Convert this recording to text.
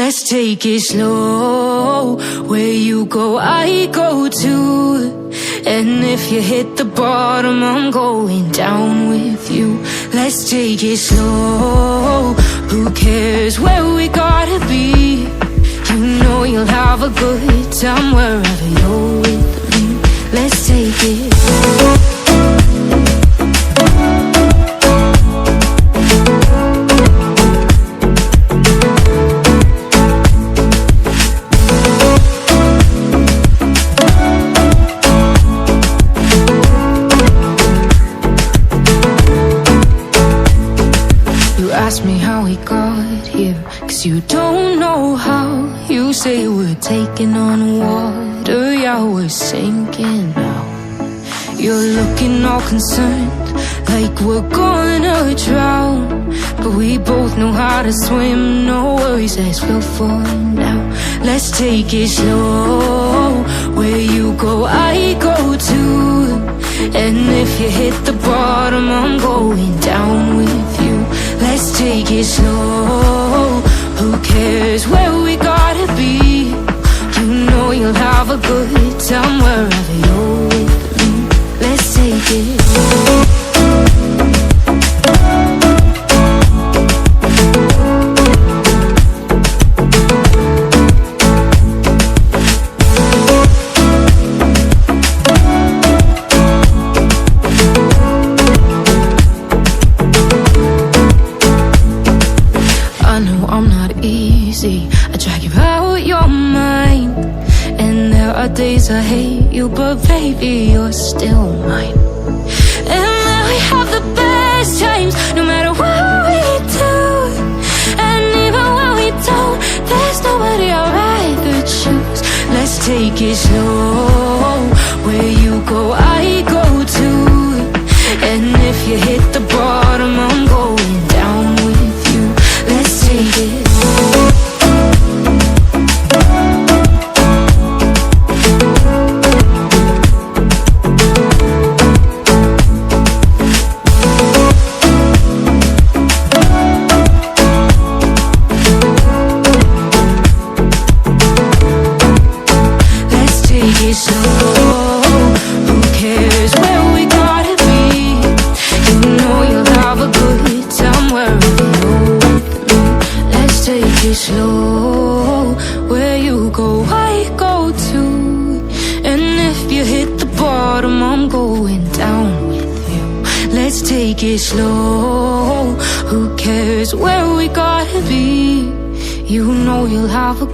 Let's take it slow. Where you go, I go too. And if you hit the bottom, I'm going down with you. Let's take it slow. Who cares where we gotta be? You know you'll have a good time wherever you're with me. Let's take it slow. Ask me how we got here, 'cause you don't know how. You say we're taking on water, yeah, we're sinking now. You're looking all concerned, like we're gonna drown. But we both know how to swim, no worries, let's go for now. Let's take it slow. Where you go, I go too. And if you hit the bottom, I'm going down with you. Let's take it slow. Who cares where we gotta be? You know you'll have a good time wherever you're with me. Let's take it slow. I drag you out your mind, and there are days I hate you, but baby, you're still mine. And then we have the best times, no matter what we do. And even when we don't, there's nobody I'd rather choose. Let's take it slow. Where you go, I go too. And if you hit the bottom, I'm going down with you. Let's take it slow. Slow, where you go, I go too. And if you hit the bottom, I'm going down with you. Let's take it slow. Who cares where we gotta be? You know you'll have a